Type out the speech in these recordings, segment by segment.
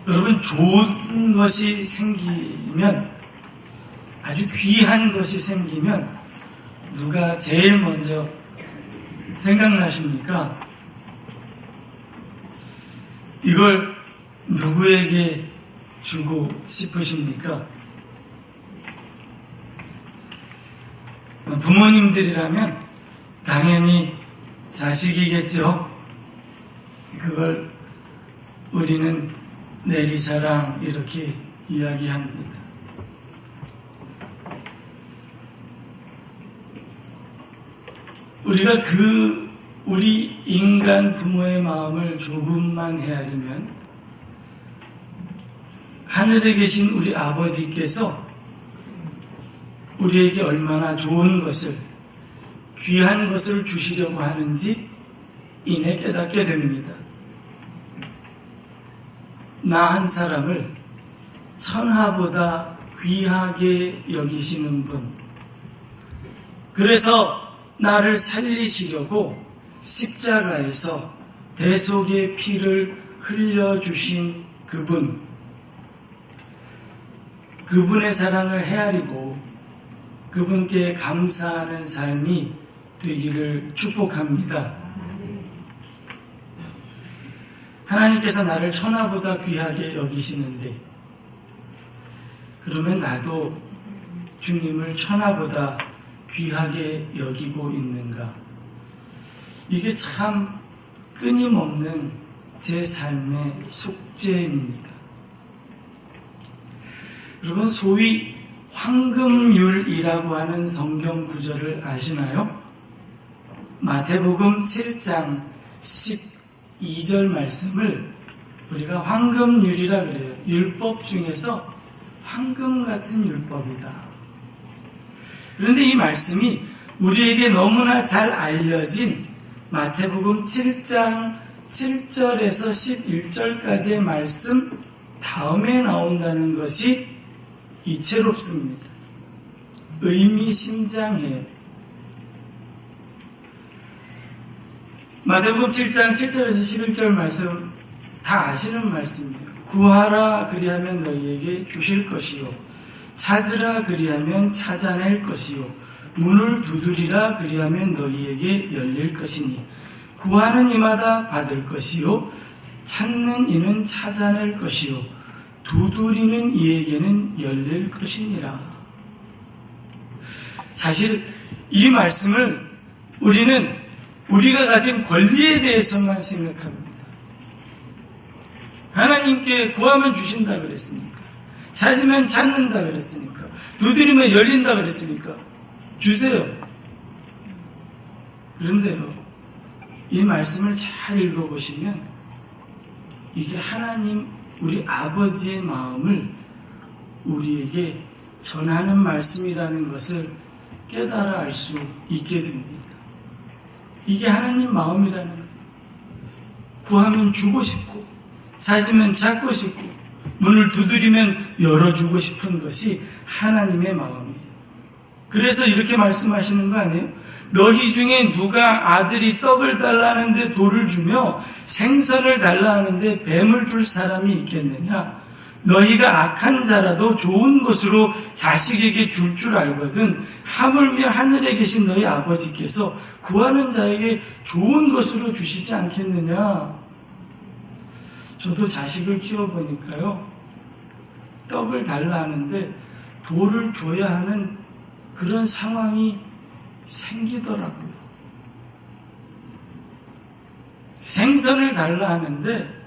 여러분, 좋은 것이 생기면, 아주 귀한 것이 생기면 누가 제일 먼저 생각나십니까? 이걸 누구에게 주고 싶으십니까? 부모님들이라면 당연히 자식이겠죠. 그걸 우리는 내리사랑 이렇게 이야기합니다. 우리가 우리 인간 부모의 마음을 조금만 헤아리면 하늘에 계신 우리 아버지께서 우리에게 얼마나 좋은 것을, 귀한 것을 주시려고 하는지 이내 깨닫게 됩니다. 나 한 사람을 천하보다 귀하게 여기시는 분, 그래서 나를 살리시려고 십자가에서 대속의 피를 흘려주신 그분의 사랑을 헤아리고 그분께 감사하는 삶이 되기를 축복합니다. 하나님께서 나를 천하보다 귀하게 여기시는데, 그러면 나도 주님을 천하보다 귀하게 여기고 있는가? 이게 참 끊임없는 제 삶의 숙제입니다. 여러분, 소위 황금률이라고 하는 성경 구절을 아시나요? 마태복음 7장 12절 말씀을 우리가 황금률이라 그래요. 율법 중에서 황금 같은 율법이다. 그런데 이 말씀이 우리에게 너무나 잘 알려진 마태복음 7장 7절에서 11절까지의 말씀 다음에 나온다는 것이 이채롭습니다. 의미심장해요. 마태복음 7장 7절에서 11절 말씀 다 아시는 말씀이에요. 구하라 그리하면 너희에게 주실 것이요, 찾으라 그리하면 찾아낼 것이요, 문을 두드리라 그리하면 너희에게 열릴 것이니, 구하는 이마다 받을 것이요, 찾는 이는 찾아낼 것이요, 두드리는 이에게는 열릴 것이니라. 사실 이 말씀을 우리는 우리가 가진 권리에 대해서만 생각합니다. 하나님께 구하면 주신다 그랬으니까, 찾으면 찾는다 그랬으니까, 두드리면 열린다 그랬으니까 주세요. 그런데요, 이 말씀을 잘 읽어보시면 이게 하나님, 우리 아버지의 마음을 우리에게 전하는 말씀이라는 것을 깨달아 알 수 있게 됩니다. 이게 하나님 마음이라는 거예요. 구하면 주고 싶고, 찾으면 찾고 싶고, 문을 두드리면 열어주고 싶은 것이 하나님의 마음이에요. 그래서 이렇게 말씀하시는 거 아니에요? 너희 중에 누가 아들이 떡을 달라는데 돌을 주며 생선을 달라는데 뱀을 줄 사람이 있겠느냐? 너희가 악한 자라도 좋은 것으로 자식에게 줄 알거든 하물며 하늘에 계신 너희 아버지께서 구하는 자에게 좋은 것으로 주시지 않겠느냐? 저도 자식을 키워보니까요, 떡을 달라 하는데 돌을 줘야 하는 그런 상황이 생기더라고요. 생선을 달라 하는데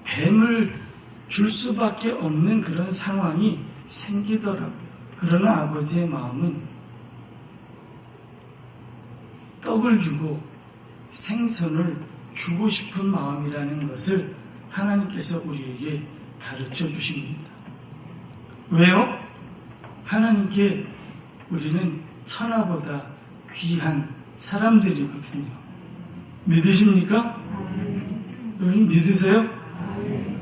뱀을 줄 수밖에 없는 그런 상황이 생기더라고요. 그러나 아버지의 마음은 떡을 주고 생선을 주고 싶은 마음이라는 것을 하나님께서 우리에게 가르쳐 주십니다. 왜요? 하나님께 우리는 천하보다 귀한 사람들이거든요. 믿으십니까? 여러분 믿으세요?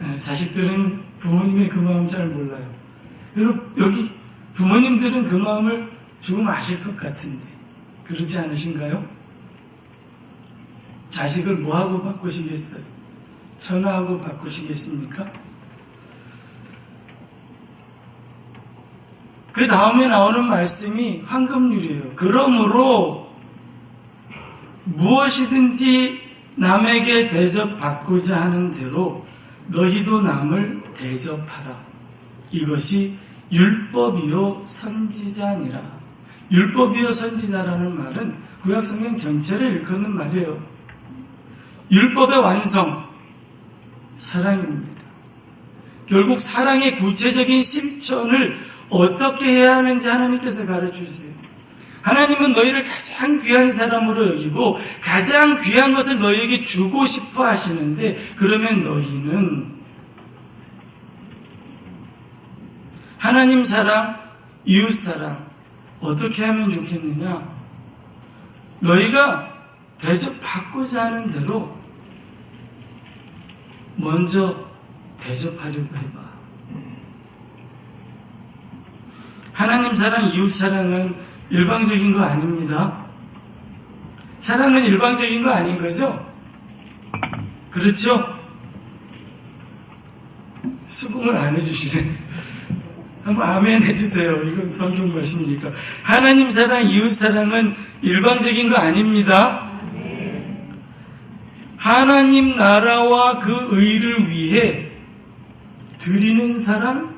네, 자식들은 부모님의 그 마음 잘 몰라요. 여러분 여기 부모님들은 그 마음을 조금 아실 것 같은데 그러지 않으신가요? 자식을 뭐하고 바꾸시겠어요? 천하하고 바꾸시겠습니까? 그 다음에 나오는 말씀이 황금률이에요. 그러므로 무엇이든지 남에게 대접받고자 하는 대로 너희도 남을 대접하라. 이것이 율법이요 선지자니라. 율법이요 선지자라는 말은 구약성경 전체를 일컫는 말이에요. 율법의 완성, 사랑입니다. 결국 사랑의 구체적인 실천을 어떻게 해야 하는지 하나님께서 가르쳐 주세요. 하나님은 너희를 가장 귀한 사람으로 여기고 가장 귀한 것을 너희에게 주고 싶어 하시는데, 그러면 너희는 하나님 사랑, 이웃 사랑 어떻게 하면 좋겠느냐? 너희가 대접받고자 하는 대로 먼저 대접하려고 해봐. 하나님 사랑, 이웃 사랑은 일방적인 거 아닙니다. 사랑은 일방적인 거 아닌 거죠? 그렇죠? 수긍을 안 해주시네. 한번 아멘 해주세요. 이건 성경 말씀이니까. 하나님 사랑, 이웃 사랑은 일방적인 거 아닙니다. 하나님 나라와 그 의를 위해 드리는 사랑,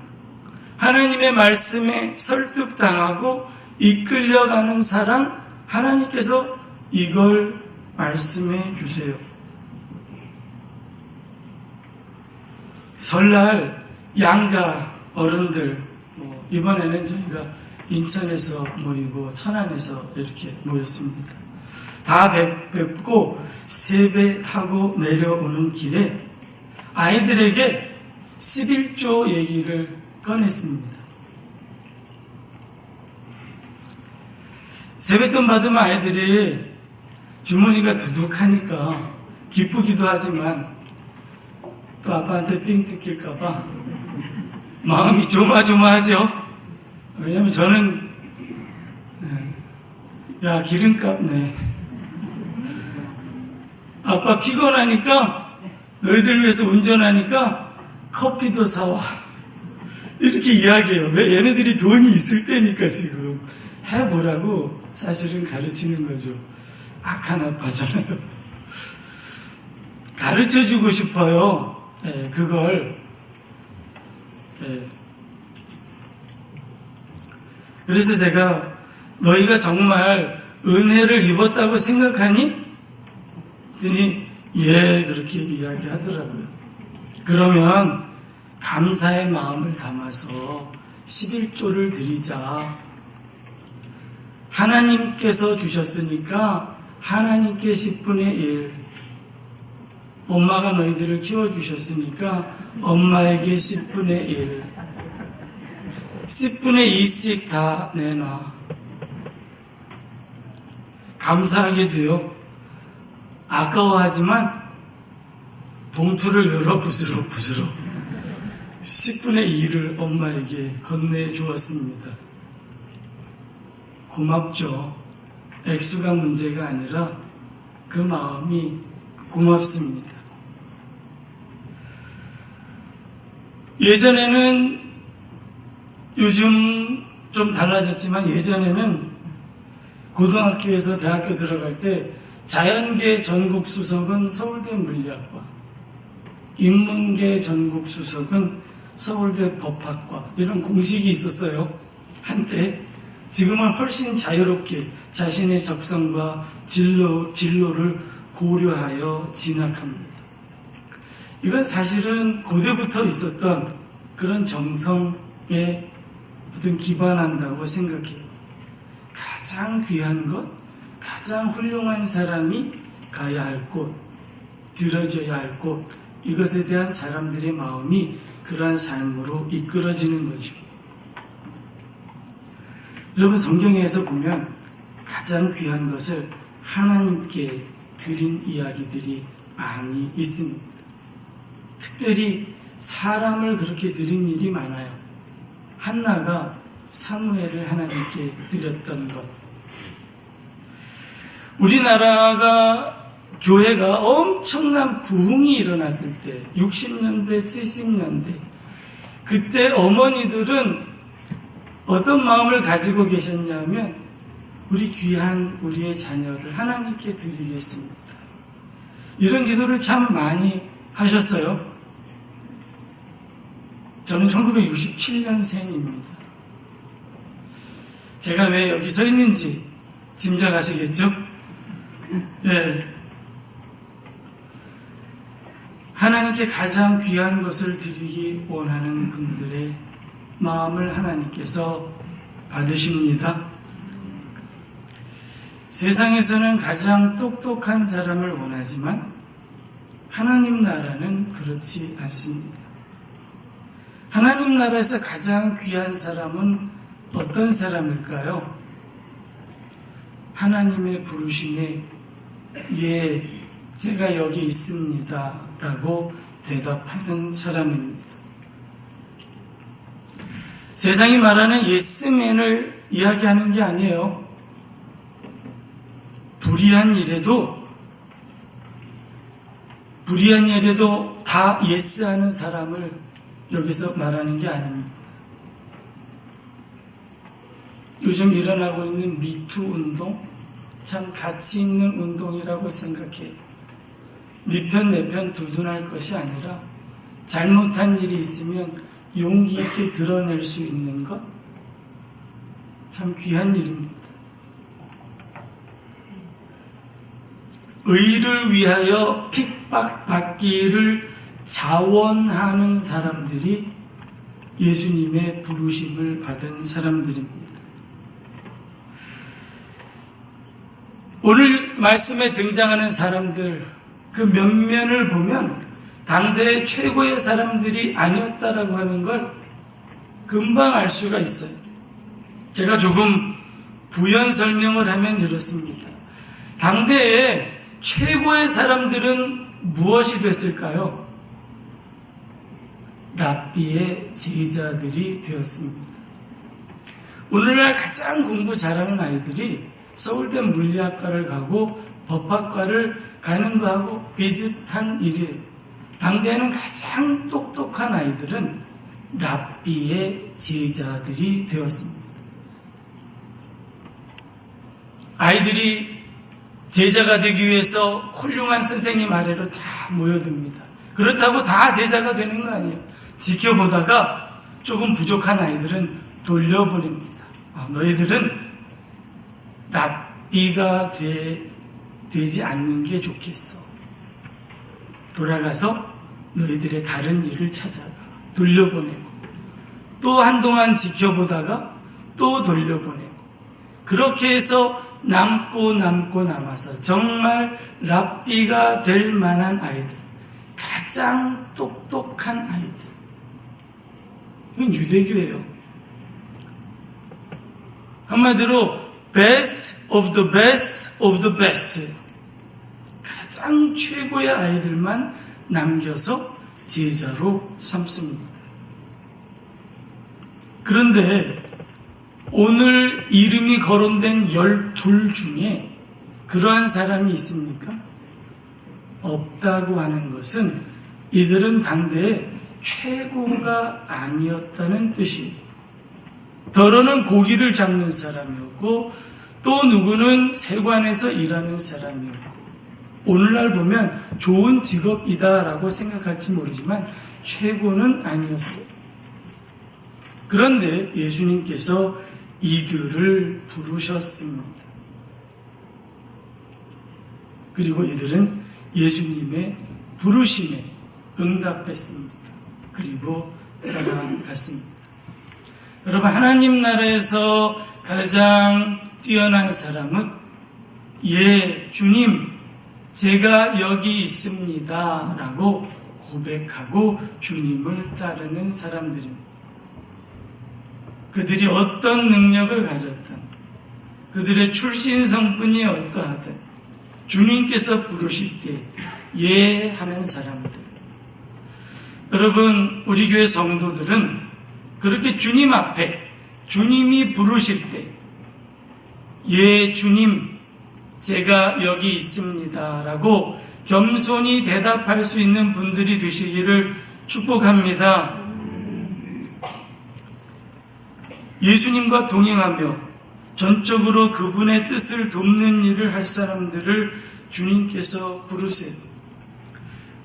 하나님의 말씀에 설득당하고 이끌려가는 사랑, 하나님께서 이걸 말씀해 주세요. 설날 양가 어른들, 이번에는 저희가 인천에서 모이고 천안에서 이렇게 모였습니다. 다 뵙고 세배하고 내려오는 길에 아이들에게 11조 얘기를 꺼냈습니다. 세뱃돈 받으면 아이들이 주머니가 두둑하니까 기쁘기도 하지만 또 아빠한테 삥 뜯길까봐 마음이 조마조마하죠. 왜냐면 저는 야 기름값 내, 아빠 피곤하니까 너희들 위해서 운전하니까 커피도 사와, 이렇게 이야기해요. 왜? 얘네들이 돈이 있을 때니까 지금 해보라고 사실은 가르치는 거죠. 악한 아빠잖아요. 가르쳐주고 싶어요. 그걸. 그래서 제가 너희가 정말 은혜를 입었다고 생각하니? 그랬더니 예, 그렇게 이야기하더라고요. 그러면 감사의 마음을 담아서 11조를 드리자. 하나님께서 주셨으니까 하나님께 10분의 1, 엄마가 너희들을 키워주셨으니까 엄마에게 10분의 1, 10분의 2씩 다 내놔. 감사하게 돼요. 아까워하지만 봉투를 열어 부스럭 10분의 2를 엄마에게 건네주었습니다. 고맙죠. 액수가 문제가 아니라 그 마음이 고맙습니다. 예전에는, 요즘 좀 달라졌지만 예전에는 고등학교에서 대학교 들어갈 때 자연계 전국 수석은 서울대 물리학과, 인문계 전국 수석은 서울대 법학과, 이런 공식이 있었어요. 한때. 지금은 훨씬 자유롭게 자신의 적성과 진로를 고려하여 진학합니다. 이건 사실은 고대부터 있었던 그런 정성에 어떤 기반한다고 생각해요. 가장 귀한 것, 가장 훌륭한 사람이 가야 할 곳, 들어져야 할 곳, 이것에 대한 사람들의 마음이 그러한 삶으로 이끌어지는 거죠. 여러분, 성경에서 보면 가장 귀한 것을 하나님께 드린 이야기들이 많이 있습니다. 특별히 사람을 그렇게 드린 일이 많아요. 한나가 사무엘을 하나님께 드렸던 것. 우리나라가, 교회가 엄청난 부흥이 일어났을 때, 60년대, 70년대, 그때 어머니들은 어떤 마음을 가지고 계셨냐면 우리 귀한 우리의 자녀를 하나님께 드리겠습니다. 이런 기도를 참 많이 하셨어요. 저는 1967년생입니다. 제가 왜 여기 서 있는지 짐작하시겠죠? 예. 하나님께 가장 귀한 것을 드리기 원하는 분들의 마음을 하나님께서 받으십니다. 세상에서는 가장 똑똑한 사람을 원하지만 하나님 나라는 그렇지 않습니다. 하나님 나라에서 가장 귀한 사람은 어떤 사람일까요? 하나님의 부르심에 예, 제가 여기 있습니다 라고 대답하는 사람입니다. 세상이 말하는 예스맨을 이야기하는 게 아니에요. 불의한 일에도 다 예스하는 사람을 여기서 말하는 게 아닙니다. 요즘 일어나고 있는 미투 운동, 참 가치 있는 운동이라고 생각해요. 네 편, 내 편 두둔할 것이 아니라 잘못한 일이 있으면 용기 있게 드러낼 수 있는 것, 참 귀한 일입니다. 의를 위하여 핍박받기를 자원하는 사람들이 예수님의 부르심을 받은 사람들입니다. 오늘 말씀에 등장하는 사람들, 그 면면을 보면 당대의 최고의 사람들이 아니었다라고 하는 걸 금방 알 수가 있어요. 제가 조금 부연 설명을 하면 이렇습니다. 당대의 최고의 사람들은 무엇이 됐을까요? 랍비의 제자들이 되었습니다. 오늘날 가장 공부 잘하는 아이들이 서울대 물리학과를 가고 법학과를 가는 거하고 비슷한 일이에요. 당대에는 가장 똑똑한 아이들은 랍비의 제자들이 되었습니다. 아이들이 제자가 되기 위해서 훌륭한 선생님 아래로 다 모여듭니다. 그렇다고 다 제자가 되는 거 아니에요. 지켜보다가 조금 부족한 아이들은 돌려보냅니다. 너희들은 랍비가 되지 않는 게 좋겠어. 돌아가서 너희들의 다른 일을 찾아가. 돌려보내고 또 한동안 지켜보다가 또 돌려보내고 그렇게 해서 남고 남아서 정말 랍비가 될 만한 아이들, 가장 똑똑한 아이들, 이건 유대교예요. 한마디로 best of the best of the best, 가장 최고의 아이들만 남겨서 제자로 삼습니다. 그런데 오늘 이름이 거론된 12 중에 그러한 사람이 있습니까? 없다고 하는 것은 이들은 당대의 최고가 아니었다는 뜻입니다. 더러는 고기를 잡는 사람이었고 또 누구는 세관에서 일하는 사람이었고 오늘날 보면 좋은 직업이다라고 생각할지 모르지만 최고는 아니었어요. 그런데 예수님께서 이들을 부르셨습니다. 그리고 이들은 예수님의 부르심에 응답했습니다. 그리고 따라갔습니다. 여러분, 하나님 나라에서 가장 뛰어난 사람은 예, 주님, 제가 여기 있습니다 라고 고백하고 주님을 따르는 사람들입니다. 그들이 어떤 능력을 가졌든 그들의 출신 성분이 어떠하든 주님께서 부르실 때 예 하는 사람들. 여러분, 우리 교회 성도들은 그렇게 주님 앞에 주님이 부르실 때 예 주님 제가 여기 있습니다 라고 겸손히 대답할 수 있는 분들이 되시기를 축복합니다. 예수님과 동행하며 전적으로 그분의 뜻을 돕는 일을 할 사람들을 주님께서 부르세요.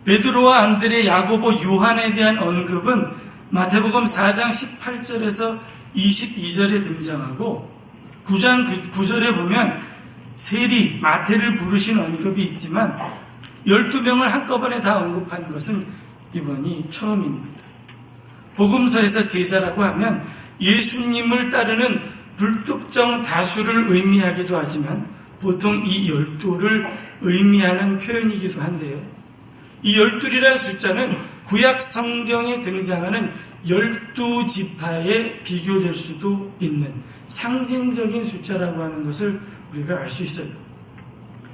베드로와 안드레, 야고보, 요한에 대한 언급은 마태복음 4장 18절에서 22절에 등장하고 9장 9절에 보면 세리, 마태를 부르신 언급이 있지만 12명을 한꺼번에 다 언급한 것은 이번이 처음입니다. 복음서에서 제자라고 하면 예수님을 따르는 불특정 다수를 의미하기도 하지만 보통 이 12를 의미하는 표현이기도 한데요. 이 12이라는 숫자는 구약 성경에 등장하는 12지파에 비교될 수도 있는 상징적인 숫자라고 하는 것을 우리가 알 수 있어요.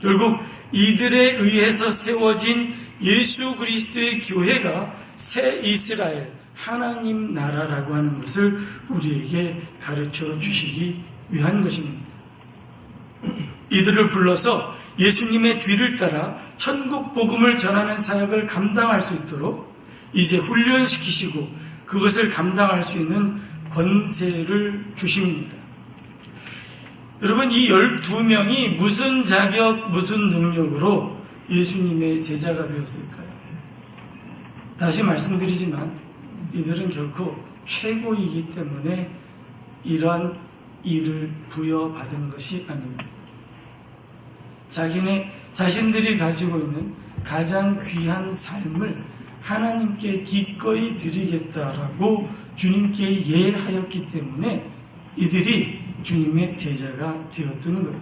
결국 이들에 의해서 세워진 예수 그리스도의 교회가 새 이스라엘, 하나님 나라라고 하는 것을 우리에게 가르쳐 주시기 위한 것입니다. 이들을 불러서 예수님의 뒤를 따라 천국 복음을 전하는 사역을 감당할 수 있도록 이제 훈련시키시고 그것을 감당할 수 있는 권세를 주십니다. 여러분, 이 12명이 무슨 자격, 무슨 능력으로 예수님의 제자가 되었을까요? 다시 말씀드리지만 이들은 결코 최고이기 때문에 이러한 일을 부여받은 것이 아닙니다. 자신들이 가지고 있는 가장 귀한 삶을 하나님께 기꺼이 드리겠다라고 주님께 예하였기 때문에 이들이 주님의 제자가 되었던 거예요.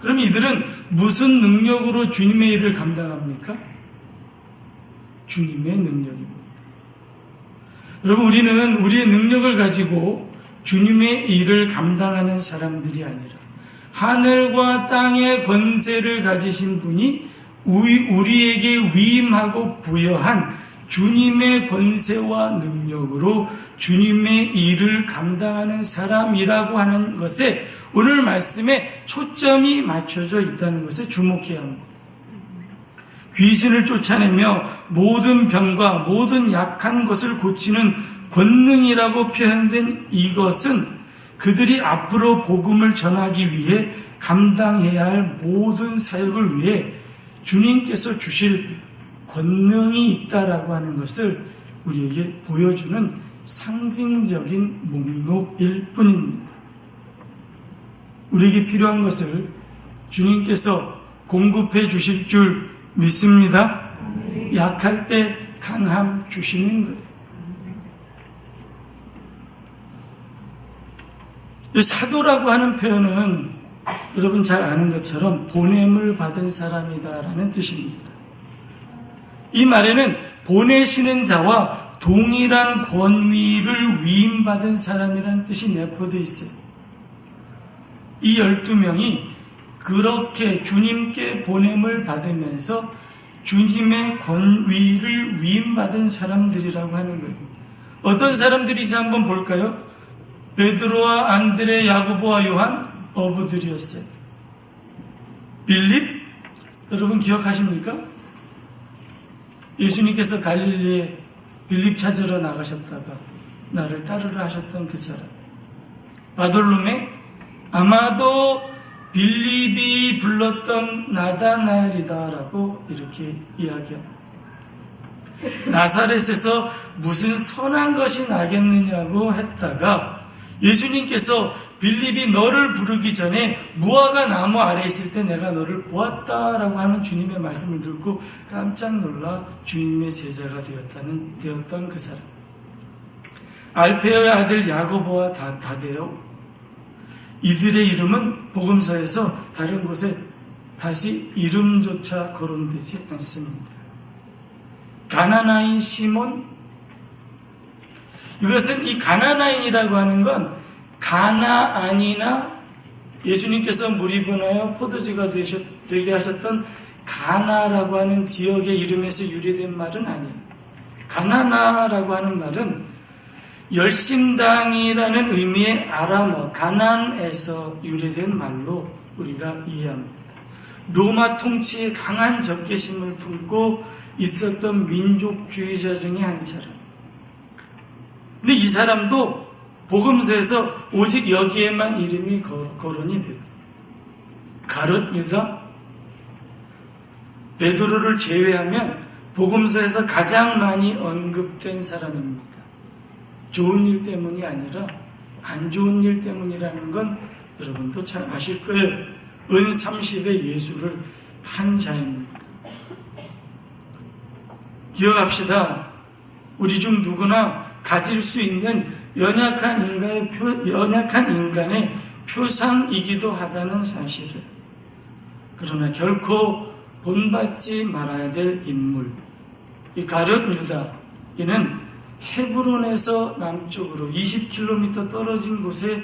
그럼 이들은 무슨 능력으로 주님의 일을 감당합니까? 주님의 능력입니다. 여러분, 우리는 우리의 능력을 가지고 주님의 일을 감당하는 사람들이 아니라 하늘과 땅의 권세를 가지신 분이 우리에게 위임하고 부여한 주님의 권세와 능력으로 주님의 일을 감당하는 사람이라고 하는 것에 오늘 말씀에 초점이 맞춰져 있다는 것에 주목해야 합니다. 귀신을 쫓아내며 모든 병과 모든 약한 것을 고치는 권능이라고 표현된 이것은 그들이 앞으로 복음을 전하기 위해 감당해야 할 모든 사역을 위해 주님께서 주실 권능이 있다라고 하는 것을 우리에게 보여주는 상징적인 목록일 뿐입니다. 우리에게 필요한 것을 주님께서 공급해 주실 줄 믿습니다. 약할 때 강함 주시는 거예요. 이 사도라고 하는 표현은 여러분 잘 아는 것처럼 보냄을 받은 사람이다라는 뜻입니다. 이 말에는 보내시는 자와 동일한 권위를 위임받은 사람이라는 뜻이 내포되어 있어요. 이 12명이 그렇게 주님께 보냄을 받으면서 주님의 권위를 위임받은 사람들이라고 하는 거예요. 어떤 사람들인지 한번 볼까요? 베드로와 안드레, 야고보와 요한, 어부들이었어요. 빌립, 여러분 기억하십니까? 예수님께서 갈릴리에 빌립 찾으러 나가셨다가 나를 따르라 하셨던 그 사람. 바돌로메, 아마도 빌립이 불렀던 나다나엘이다라고 이렇게 이야기합니다. 나사렛에서 무슨 선한 것이 나겠느냐고 했다가 예수님께서 빌립이 너를 부르기 전에 무화과 나무 아래에 있을 때 내가 너를 보았다라고 하는 주님의 말씀을 듣고 깜짝 놀라 주님의 제자가 되었던 그 사람. 알페오의 아들 야고보와 다데오, 이들의 이름은 복음서에서 다른 곳에 다시 이름조차 거론되지 않습니다. 가나나인 시몬, 이것은 이 가나나인이라고 하는 건 가나안이나 예수님께서 무리분하여 포도주가 되게 하셨던 가나라고 하는 지역의 이름에서 유래된 말은 아니에요. 가나나라고 하는 말은 열심당이라는 의미의 아람어 가난에서 유래된 말로 우리가 이해합니다. 로마 통치에 강한 적개심을 품고 있었던 민족주의자 중에 한 사람. 근데 이 사람도 복음서에서 오직 여기에만 이름이 거론이 돼요. 가룟 유다, 베드로를 제외하면 복음서에서 가장 많이 언급된 사람입니다. 좋은 일 때문이 아니라 안 좋은 일 때문이라는 건 여러분도 잘 아실 거예요. 은 30의 예수를 판 자입니다. 기억합시다. 우리 중 누구나 가질 수 있는 연약한 인간의 표상이기도 하다는 사실을. 그러나 결코 본받지 말아야 될 인물. 이 가룟 유다, 이는 헤브론에서 남쪽으로 20km 떨어진 곳에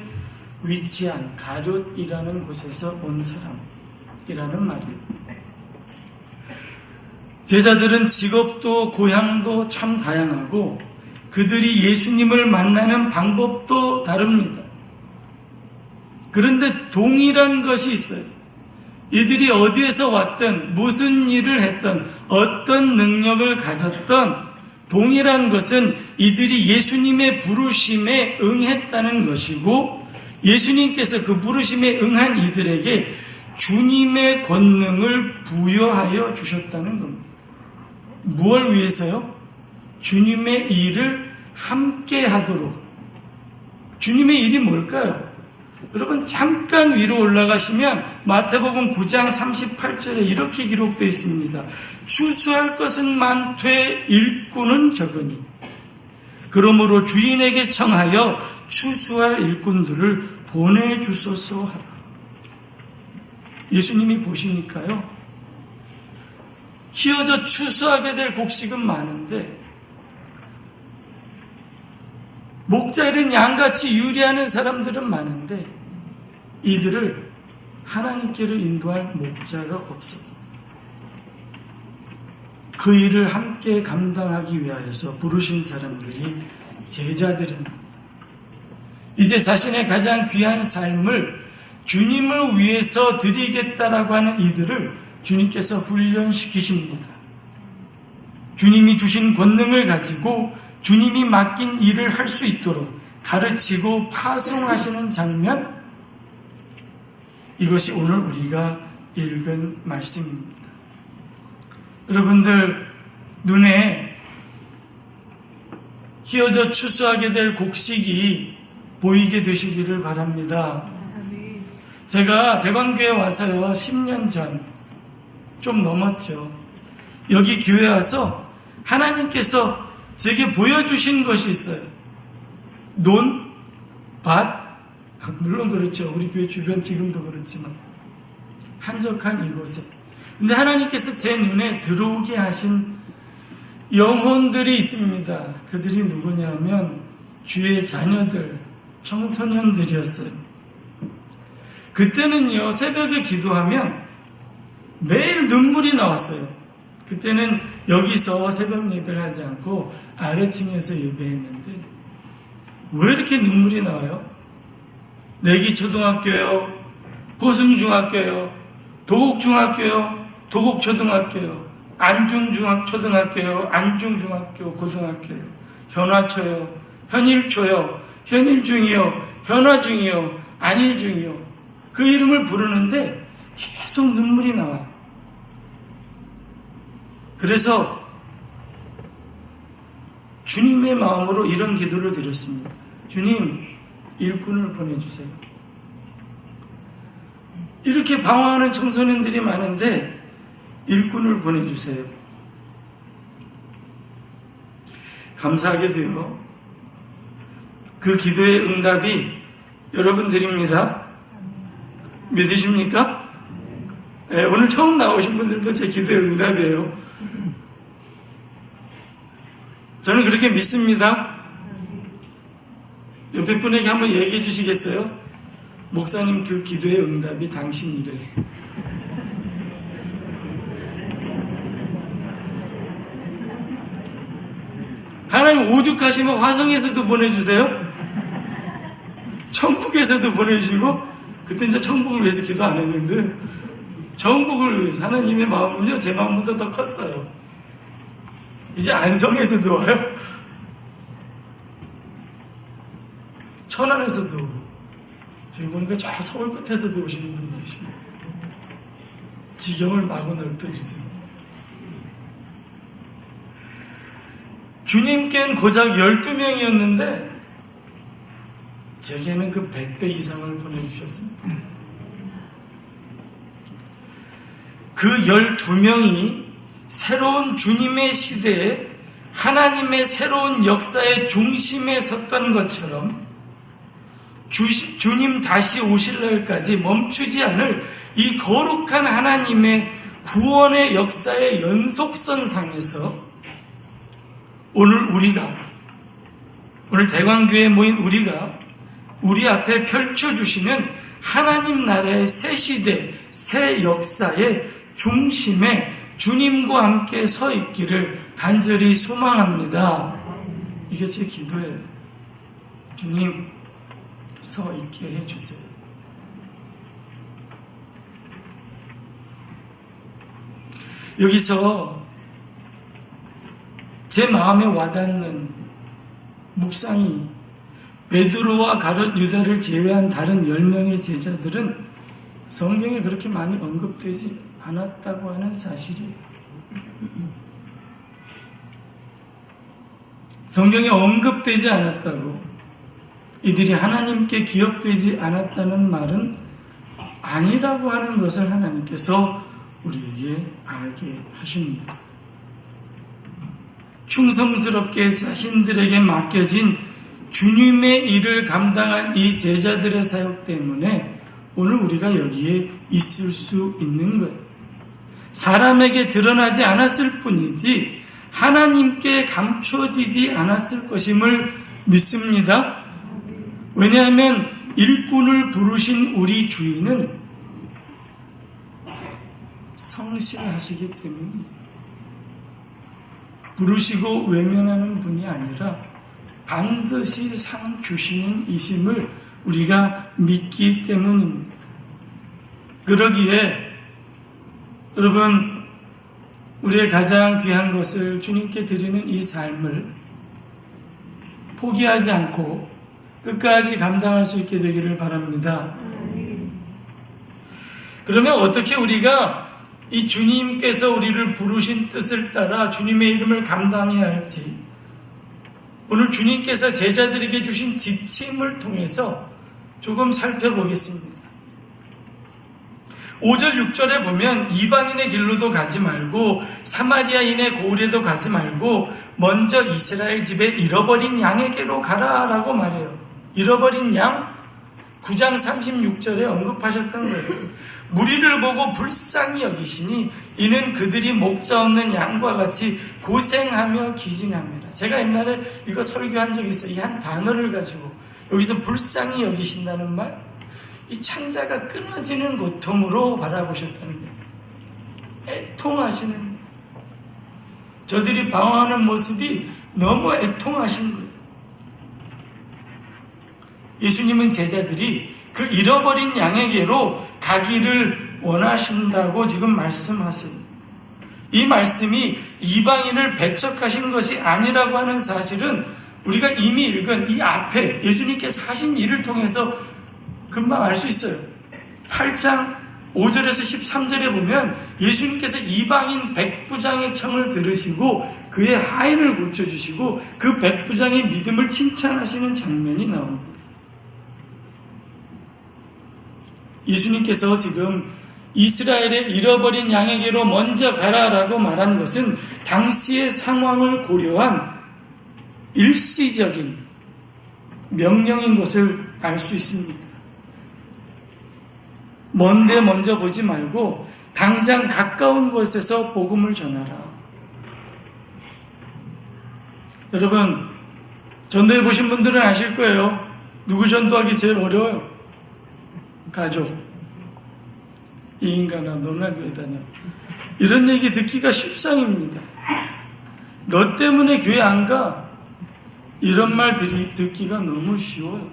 위치한 가룟이라는 곳에서 온 사람이라는 말이에요. 제자들은 직업도 고향도 참 다양하고 그들이 예수님을 만나는 방법도 다릅니다. 그런데 동일한 것이 있어요. 이들이 어디에서 왔든 무슨 일을 했든 어떤 능력을 가졌던 동일한 것은 이들이 예수님의 부르심에 응했다는 것이고 예수님께서 그 부르심에 응한 이들에게 주님의 권능을 부여하여 주셨다는 겁니다. 무엇을 위해서요? 주님의 일을 함께 하도록. 주님의 일이 뭘까요? 여러분 잠깐 위로 올라가시면 마태복음 9장 38절에 이렇게 기록되어 있습니다. 추수할 것은 많되 일꾼은 적으니 그러므로 주인에게 청하여 추수할 일꾼들을 보내주소서 하라. 예수님이 보시니까요, 키워져 추수하게 될 곡식은 많은데 목자일은 양같이 유리하는 사람들은 많은데 이들을 하나님께로 인도할 목자가 없습니다. 그 일을 함께 감당하기 위하여서 부르신 사람들이 제자들입니다. 이제 자신의 가장 귀한 삶을 주님을 위해서 드리겠다라고 하는 이들을 주님께서 훈련시키십니다. 주님이 주신 권능을 가지고 주님이 맡긴 일을 할 수 있도록 가르치고 파송하시는 장면, 이것이 오늘 우리가 읽은 말씀입니다. 여러분들 눈에 휘어져 추수하게 될 곡식이 보이게 되시기를 바랍니다. 제가 대관교회 와서요 10년 전, 좀 넘었죠. 여기 교회 와서 하나님께서 제게 보여주신 것이 있어요. 논, 밭, 물론 그렇죠. 우리 교회 주변 지금도 그렇지만 한적한 이곳에. 근데 하나님께서 제 눈에 들어오게 하신 영혼들이 있습니다. 그들이 누구냐면 주의 자녀들, 청소년들이었어요. 그때는요 새벽에 기도하면 매일 눈물이 나왔어요. 그때는 여기서 새벽 예배를 하지 않고 아래층에서 예배했는데 왜 이렇게 눈물이 나와요? 내기초등학교요, 고승중학교요, 도곡중학교요, 도곡초등학교요, 안중초등학교요, 안중중학교, 고등학교요, 현화초요, 현일초요, 현일중이요, 현화중이요, 안일중이요. 그 이름을 부르는데 계속 눈물이 나와요. 그래서 주님의 마음으로 이런 기도를 드렸습니다. 주님, 일꾼을 보내주세요. 이렇게 방황하는 청소년들이 많은데 일꾼을 보내주세요. 감사하게도요, 그 기도의 응답이 여러분들입니다. 믿으십니까? 네, 오늘 처음 나오신 분들도 제 기도의 응답이에요. 저는 그렇게 믿습니다. 옆에 분에게 한번 얘기해 주시겠어요? 목사님, 그 기도의 응답이 당신이래. 하나님 오죽하시면 화성에서도 보내주세요. 천국에서도 보내주시고, 그때 이제 천국을 위해서 기도 안 했는데 천국을 위해서 하나님의 마음은요 제 마음보다 더 컸어요. 이제 안성에서도 와요. 천안에서도 오고, 저기 보니까 저 서울 끝에서도 오시는 분이 계십니다. 지경을 마구 넓혀주세요. 주님께는 고작 12명이었는데 제게는 그 100배 이상을 보내주셨습니다. 그 12명이 새로운 주님의 시대에 하나님의 새로운 역사의 중심에 섰던 것처럼 주님 다시 오실 날까지 멈추지 않을 이 거룩한 하나님의 구원의 역사의 연속선상에서 오늘 대광교회에 모인 우리가 우리 앞에 펼쳐주시는 하나님 나라의 새 시대, 새 역사의 중심에 주님과 함께 서 있기를 간절히 소망합니다. 이게 제 기도예요. 주님, 서 있게 해주세요. 여기서 제 마음에 와닿는 묵상이 베드로와 가룟 유다를 제외한 다른 10명의 제자들은 성경에 그렇게 많이 언급되지 않았다고 하는 사실이에요. 성경에 언급되지 않았다고, 이들이 하나님께 기억되지 않았다는 말은 아니라고 하는 것을 하나님께서 우리에게 알게 하십니다. 충성스럽게 자신들에게 맡겨진 주님의 일을 감당한 이 제자들의 사역 때문에 오늘 우리가 여기에 있을 수 있는 거예요. 사람에게 드러나지 않았을 뿐이지 하나님께 감춰지지 않았을 것임을 믿습니다. 왜냐하면 일꾼을 부르신 우리 주인은 성실하시기 때문이에요. 부르시고 외면하는 분이 아니라 반드시 상 주시는 이심을 우리가 믿기 때문입니다. 그러기에 여러분, 우리의 가장 귀한 것을 주님께 드리는 이 삶을 포기하지 않고 끝까지 감당할 수 있게 되기를 바랍니다. 그러면 어떻게 우리가 이 주님께서 우리를 부르신 뜻을 따라 주님의 이름을 감당해야 할지, 오늘 주님께서 제자들에게 주신 지침을 통해서 조금 살펴보겠습니다. 5절 6절에 보면 이방인의 길로도 가지 말고 사마리아인의 고을에도 가지 말고 먼저 이스라엘 집에 잃어버린 양에게로 가라 라고 말해요. 잃어버린 양? 9장 36절에 언급하셨던 거예요. 무리를 보고 불쌍히 여기시니 이는 그들이 목자 없는 양과 같이 고생하며 기진합니다. 제가 옛날에 이거 설교한 적이 있어요. 이 한 단어를 가지고 여기서 불쌍히 여기신다는 말, 이 창자가 끊어지는 고통으로 바라보셨다는 거예요. 애통하시는 거예요. 저들이 방황하는 모습이 너무 애통하신 거예요. 예수님은 제자들이 그 잃어버린 양에게로 가기를 원하신다고 지금 말씀하세요. 이 말씀이 이방인을 배척하신 것이 아니라고 하는 사실은 우리가 이미 읽은 이 앞에 예수님께서 하신 일을 통해서 금방 알 수 있어요. 8장 5절에서 13절에 보면 예수님께서 이방인 백부장의 청을 들으시고 그의 하인을 고쳐주시고 그 백부장의 믿음을 칭찬하시는 장면이 나옵니다. 예수님께서 지금 이스라엘의 잃어버린 양에게로 먼저 가라라고 말한 것은 당시의 상황을 고려한 일시적인 명령인 것을 알 수 있습니다. 먼데 먼저 보지 말고 당장 가까운 곳에서 복음을 전하라. 여러분, 전도해 보신 분들은 아실 거예요. 누구 전도하기 제일 어려워요? 가족. 이 인간아, 너나 교회 다녀. 이런 얘기 듣기가 십상입니다. 너 때문에 교회 안 가? 이런 말 듣기가 너무 쉬워요.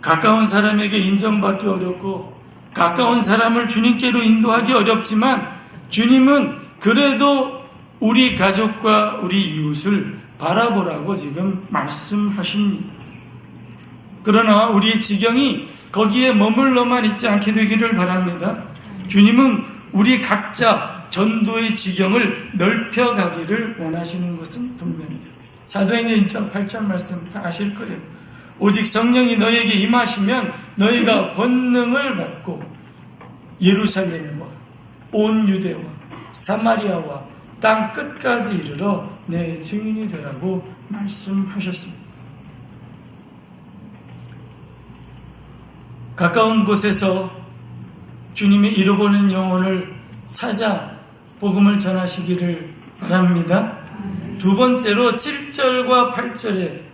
가까운 사람에게 인정받기 어렵고 가까운 사람을 주님께로 인도하기 어렵지만 주님은 그래도 우리 가족과 우리 이웃을 바라보라고 지금 말씀하십니다. 그러나 우리의 지경이 거기에 머물러만 있지 않게 되기를 바랍니다. 주님은 우리 각자 전도의 지경을 넓혀가기를 원하시는 것은 분명해요. 사도행전 1장 8절 말씀 다 아실 거예요. 오직 성령이 너에게 임하시면 너희가 권능을 받고 예루살렘과 온 유대와 사마리아와 땅 끝까지 이르러 내 증인이 되라고 말씀하셨습니다. 가까운 곳에서 주님의 이루고는 영혼을 찾아 복음을 전하시기를 바랍니다. 두 번째로 7절과 8절에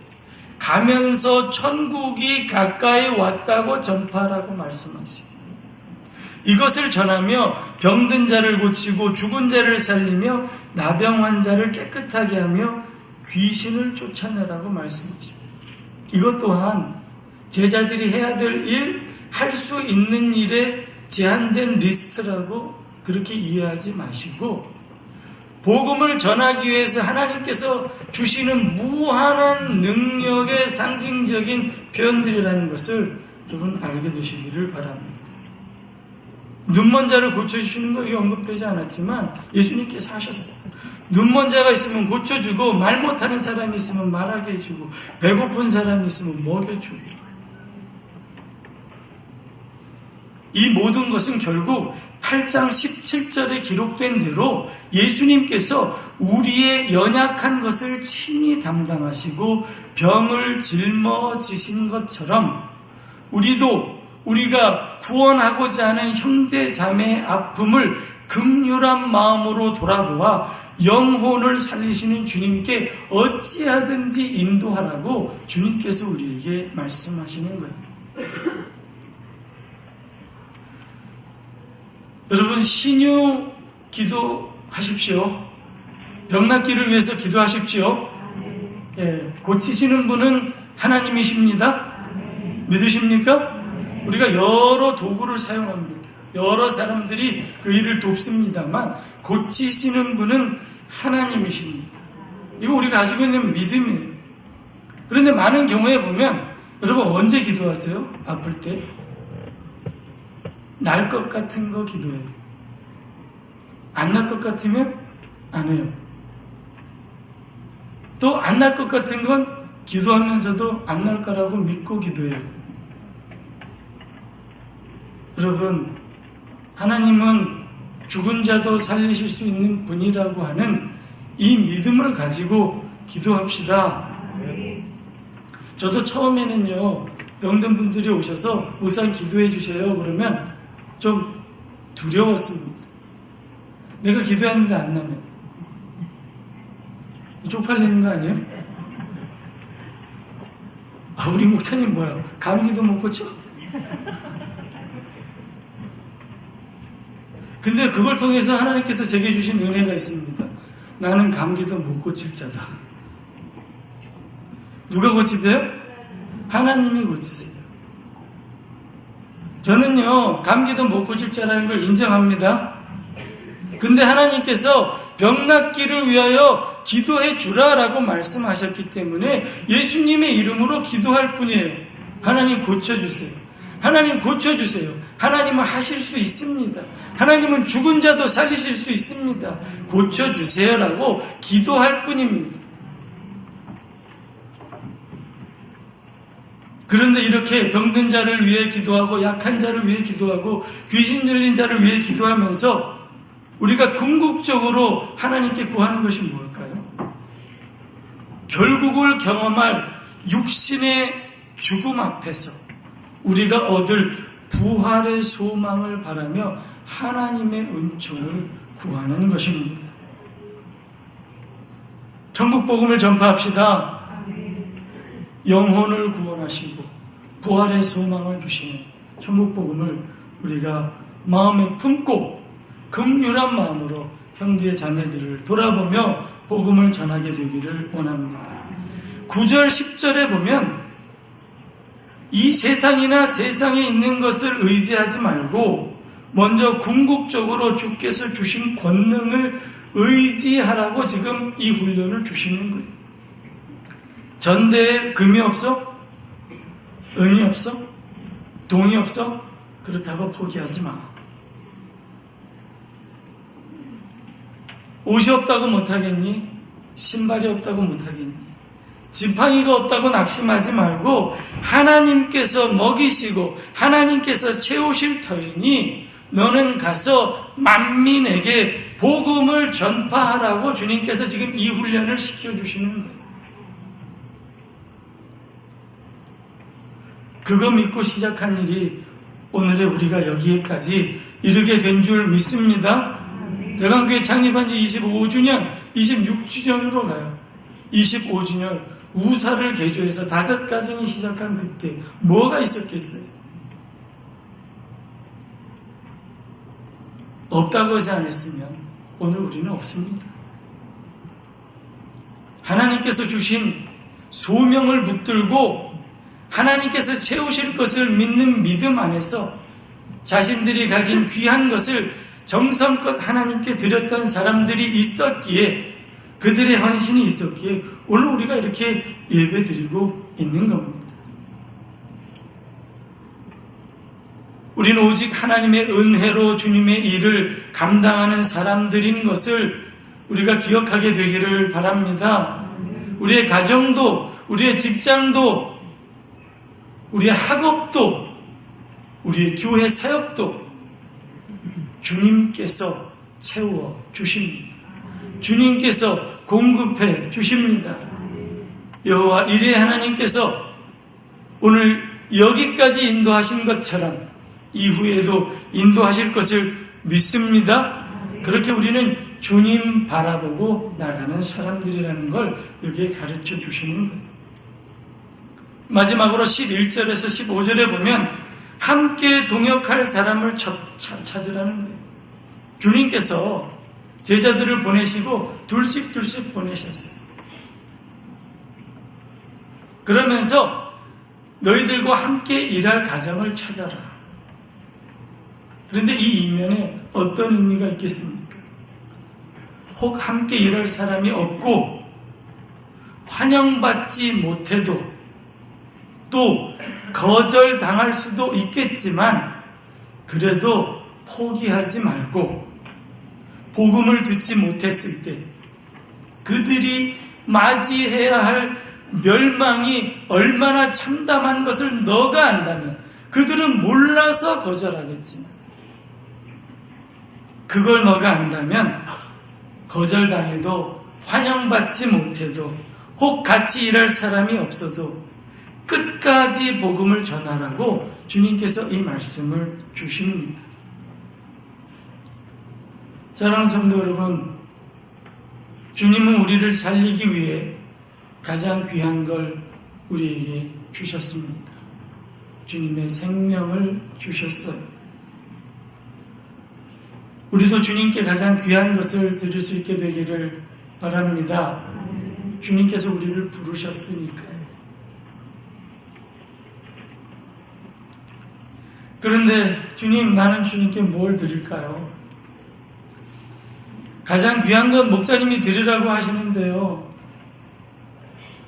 가면서 천국이 가까이 왔다고 전파하라고 말씀하십니다. 이것을 전하며 병든 자를 고치고 죽은 자를 살리며 나병 환자를 깨끗하게 하며 귀신을 쫓아내라고 말씀하십니다. 이것 또한 제자들이 해야 될 일, 할 수 있는 일에 제한된 리스트라고 그렇게 이해하지 마시고 복음을 전하기 위해서 하나님께서 주시는 무한한 능력의 상징적인 표현들이라는 것을 여러분 알게 되시기를 바랍니다. 눈먼 자를 고쳐주시는 거 언급되지 않았지만 예수님께서 하셨어요. 눈먼 자가 있으면 고쳐주고 말 못하는 사람이 있으면 말하게 해주고 배고픈 사람이 있으면 먹여주고 이 모든 것은 결국 8장 17절에 기록된 대로 예수님께서 우리의 연약한 것을 친히 담당하시고 병을 짊어지신 것처럼 우리가 구원하고자 하는 형제 자매의 아픔을 긍휼한 마음으로 돌아보아 영혼을 살리시는 주님께 어찌하든지 인도하라고 주님께서 우리에게 말씀하시는 거예요. 여러분 신유 기도하십시오. 병낫기를 위해서 기도하십시오. 고치시는 분은 하나님이십니다. 믿으십니까? 우리가 여러 도구를 사용합니다. 여러 사람들이 그 일을 돕습니다만 고치시는 분은 하나님이십니다. 이거 우리가 가지고 있는 믿음이에요. 그런데 많은 경우에 보면 여러분 언제 기도하세요? 아플 때? 날 것 같은 거 기도해요. 안 날 것 같으면 안 해요. 또 안 날 것 같은 건 기도하면서도 안 날 거라고 믿고 기도해요. 여러분, 하나님은 죽은 자도 살리실 수 있는 분이라고 하는 이 믿음을 가지고 기도합시다. 저도 처음에는요, 병든 분들이 오셔서 목사님 기도해 주세요. 그러면 좀 두려웠습니다. 내가 기도했는데 안 나면 쪽팔리는 거 아니에요? 우리 목사님 뭐야? 감기도 못 고쳐? 근데 그걸 통해서 하나님께서 제게 주신 은혜가 있습니다. 나는 감기도 못 고칠 자다. 누가 고치세요? 하나님이 고치세요. 저는요, 감기도 못 고칠 자라는 걸 인정합니다. 근데 하나님께서 병낫기를 위하여 기도해 주라라고 말씀하셨기 때문에 예수님의 이름으로 기도할 뿐이에요. 하나님 고쳐주세요. 하나님 고쳐주세요. 하나님은 하실 수 있습니다. 하나님은 죽은 자도 살리실 수 있습니다. 고쳐주세요라고 기도할 뿐입니다. 그런데 이렇게 병든 자를 위해 기도하고 약한 자를 위해 기도하고 귀신 들린 자를 위해 기도하면서 우리가 궁극적으로 하나님께 구하는 것이 뭘까요? 결국을 경험할 육신의 죽음 앞에서 우리가 얻을 부활의 소망을 바라며 하나님의 은총을 구하는 것입니다. 천국 복음을 전파합시다. 영혼을 구원하시고 부활의 소망을 주시는 천국 복음을 우리가 마음에 품고 긍휼한 마음으로 형제 자매들을 돌아보며 복음을 전하게 되기를 원합니다. 9절 10절에 보면 이 세상이나 세상에 있는 것을 의지하지 말고 먼저 궁극적으로 주께서 주신 권능을 의지하라고 지금 이 훈련을 주시는 거예요. 전대에 금이 없어? 은이 없어? 돈이 없어? 그렇다고 포기하지 마. 옷이 없다고 못하겠니? 신발이 없다고 못하겠니? 지팡이가 없다고 낙심하지 말고 하나님께서 먹이시고 하나님께서 채우실 터이니 너는 가서 만민에게 복음을 전파하라고 주님께서 지금 이 훈련을 시켜주시는 거예요. 그거 믿고 시작한 일이 오늘의 우리가 여기에까지 이르게 된 줄 믿습니다. 대강교회 창립한 지 25주년, 26주년으로 가요. 25주년 우사를 개조해서 5가정이 시작한 그때 뭐가 있었겠어요? 없다고 하지 않았으면 오늘 우리는 없습니다. 하나님께서 주신 소명을 붙들고 하나님께서 채우실 것을 믿는 믿음 안에서 자신들이 가진 귀한 것을 정성껏 하나님께 드렸던 사람들이 있었기에, 그들의 헌신이 있었기에 오늘 우리가 이렇게 예배 드리고 있는 겁니다. 우리는 오직 하나님의 은혜로 주님의 일을 감당하는 사람들인 것을 우리가 기억하게 되기를 바랍니다. 우리의 가정도, 우리의 직장도, 우리의 학업도, 우리의 교회 사역도 주님께서 채워 주십니다. 주님께서 공급해 주십니다. 여호와 이레 하나님께서 오늘 여기까지 인도하신 것처럼 이후에도 인도하실 것을 믿습니다. 그렇게 우리는 주님 바라보고 나가는 사람들이라는 걸 여기에 가르쳐 주시는 거예요. 마지막으로 11절에서 15절에 보면 함께 동역할 사람을 찾으라는 거예요. 주님께서 제자들을 보내시고 둘씩 보내셨어요. 그러면서 너희들과 함께 일할 가정을 찾아라. 그런데 이 이면에 어떤 의미가 있겠습니까? 혹 함께 일할 사람이 없고 환영받지 못해도 또 거절당할 수도 있겠지만 그래도 포기하지 말고 복음을 듣지 못했을 때 그들이 맞이해야 할 멸망이 얼마나 참담한 것을 너가 안다면, 그들은 몰라서 거절하겠지만 그걸 너가 안다면 거절당해도 환영받지 못해도 혹 같이 일할 사람이 없어도 끝까지 복음을 전하라고 주님께서 이 말씀을 주십니다. 사랑하는 성도 여러분, 주님은 우리를 살리기 위해 가장 귀한 걸 우리에게 주셨습니다. 주님의 생명을 주셨어요. 우리도 주님께 가장 귀한 것을 드릴 수 있게 되기를 바랍니다. 주님께서 우리를 부르셨으니까요. 그런데 주님, 나는 주님께 뭘 드릴까요? 가장 귀한 건 목사님이 드리라고 하시는데요.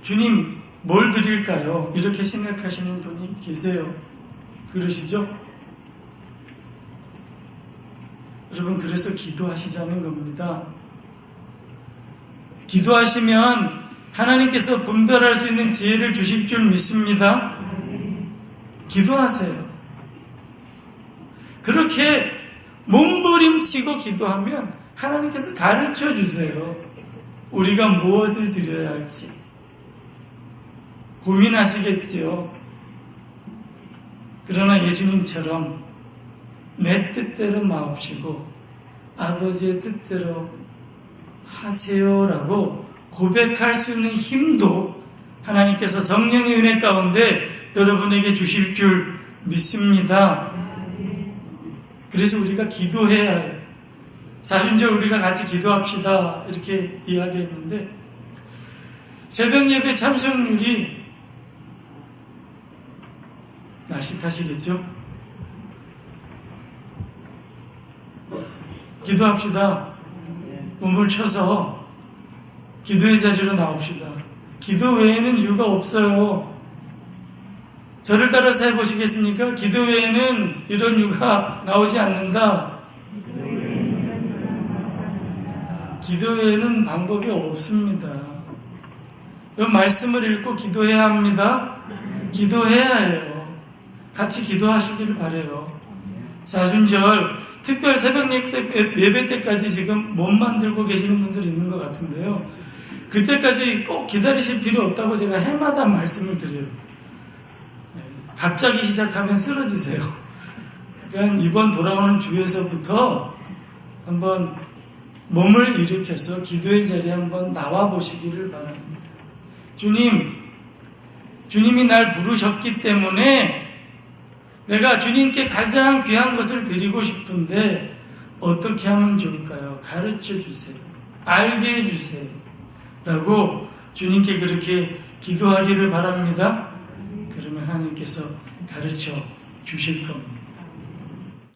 주님, 뭘 드릴까요? 이렇게 생각하시는 분이 계세요. 그러시죠? 여러분, 그래서 기도하시자는 겁니다. 기도하시면 하나님께서 분별할 수 있는 지혜를 주실 줄 믿습니다. 기도하세요. 그렇게 몸부림치고 기도하면 하나님께서 가르쳐 주세요. 우리가 무엇을 드려야 할지 고민하시겠지요. 그러나 예수님처럼 내 뜻대로 마옵시고 아버지의 뜻대로 하세요라고 고백할 수 있는 힘도 하나님께서 성령의 은혜 가운데 여러분에게 주실 줄 믿습니다. 그래서 우리가 기도해야 해요. 사순절 우리가 같이 기도합시다 이렇게 이야기했는데 새벽 예배 참석률이 날씨 탓이겠죠? 기도합시다. 몸을 쳐서 기도의 자리로 나옵시다. 기도 외에는 이유가 없어요. 저를 따라서 해보시겠습니까? 기도 외에는 이런 이유가 나오지 않는다. 기도 외에는 방법이 없습니다. 이 말씀을 읽고 기도해야 합니다. 기도해야 해요. 같이 기도하시기를 바라요. 사순절 특별 새벽 예배 때까지 지금 못 만들고 계시는 분들이 있는 것 같은데요. 그때까지 꼭 기다리실 필요 없다고 제가 해마다 말씀을 드려요. 갑자기 시작하면 쓰러지세요. 그러니까 이번 돌아오는 주에서부터 한번 몸을 일으켜서 기도의 자리에 한번 나와 보시기를 바랍니다. 주님이 날 부르셨기 때문에 내가 주님께 가장 귀한 것을 드리고 싶은데 어떻게 하면 좋을까요? 가르쳐 주세요. 알게 해주세요. 라고 주님께 그렇게 기도하기를 바랍니다. 그러면 하나님께서 가르쳐 주실 겁니다.